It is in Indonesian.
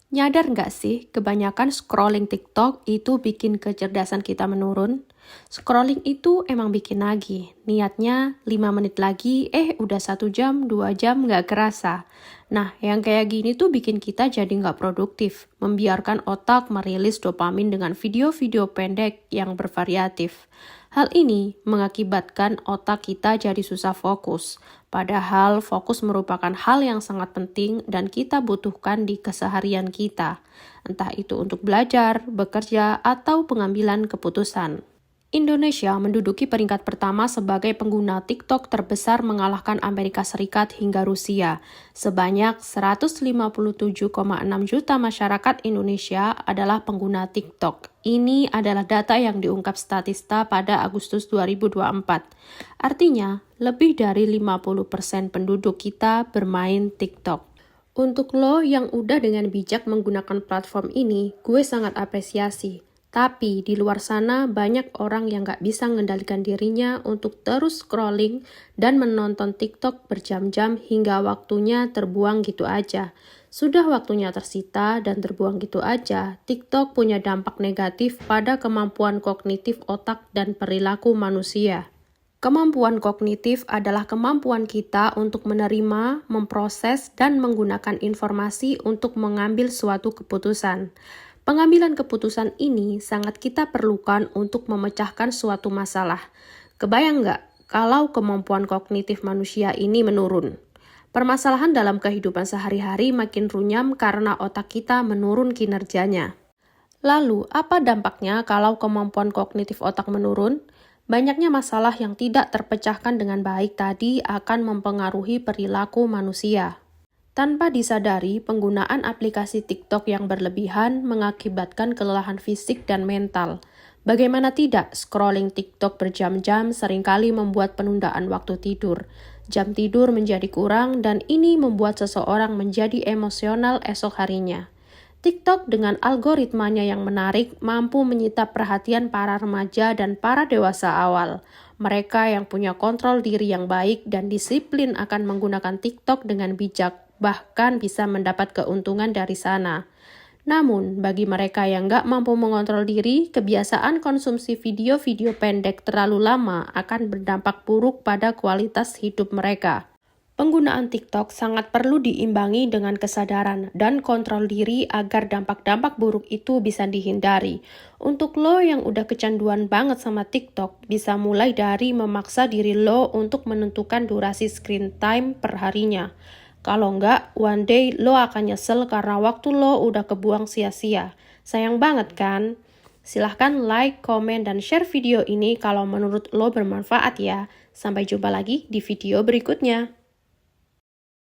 Nyadar nggak sih, kebanyakan scrolling TikTok itu bikin kecerdasan kita menurun? Scrolling itu emang bikin nagih. Niatnya 5 menit lagi, udah 1 jam, 2 jam nggak kerasa. Nah, yang kayak gini tuh bikin kita jadi nggak produktif, membiarkan otak merilis dopamin dengan video-video pendek yang bervariatif. Hal ini mengakibatkan otak kita jadi susah fokus, padahal fokus merupakan hal yang sangat penting dan kita butuhkan di keseharian kita, entah itu untuk belajar, bekerja, atau pengambilan keputusan. Indonesia menduduki peringkat pertama sebagai pengguna TikTok terbesar mengalahkan Amerika Serikat hingga Rusia. Sebanyak 157,6 juta masyarakat Indonesia adalah pengguna TikTok. Ini adalah data yang diungkap Statista pada Agustus 2024. Artinya, lebih dari 50% penduduk kita bermain TikTok. Untuk lo yang udah dengan bijak menggunakan platform ini, gue sangat apresiasi. Tapi di luar sana banyak orang yang gak bisa mengendalikan dirinya untuk terus scrolling dan menonton TikTok berjam-jam hingga waktunya terbuang gitu aja. Sudah waktunya tersita dan terbuang gitu aja, TikTok punya dampak negatif pada kemampuan kognitif otak dan perilaku manusia. Kemampuan kognitif adalah kemampuan kita untuk menerima, memproses, dan menggunakan informasi untuk mengambil suatu keputusan. Pengambilan keputusan ini sangat kita perlukan untuk memecahkan suatu masalah. Kebayang nggak kalau kemampuan kognitif manusia ini menurun? Permasalahan dalam kehidupan sehari-hari makin runyam karena otak kita menurun kinerjanya. Lalu, apa dampaknya kalau kemampuan kognitif otak menurun? Banyaknya masalah yang tidak terpecahkan dengan baik tadi akan mempengaruhi perilaku manusia. Tanpa disadari, penggunaan aplikasi TikTok yang berlebihan mengakibatkan kelelahan fisik dan mental. Bagaimana tidak, scrolling TikTok berjam-jam seringkali membuat penundaan waktu tidur. Jam tidur menjadi kurang dan ini membuat seseorang menjadi emosional esok harinya. TikTok dengan algoritmanya yang menarik mampu menyita perhatian para remaja dan para dewasa awal. Mereka yang punya kontrol diri yang baik dan disiplin akan menggunakan TikTok dengan bijak, bahkan bisa mendapat keuntungan dari sana. Namun, bagi mereka yang nggak mampu mengontrol diri, kebiasaan konsumsi video-video pendek terlalu lama akan berdampak buruk pada kualitas hidup mereka. Penggunaan TikTok sangat perlu diimbangi dengan kesadaran dan kontrol diri agar dampak-dampak buruk itu bisa dihindari. Untuk lo yang udah kecanduan banget sama TikTok, bisa mulai dari memaksa diri lo untuk menentukan durasi screen time per harinya. Kalau enggak, one day lo akan nyesel karena waktu lo udah kebuang sia-sia. Sayang banget kan? Silahkan like, komen, dan share video ini kalau menurut lo bermanfaat ya. Sampai jumpa lagi di video berikutnya.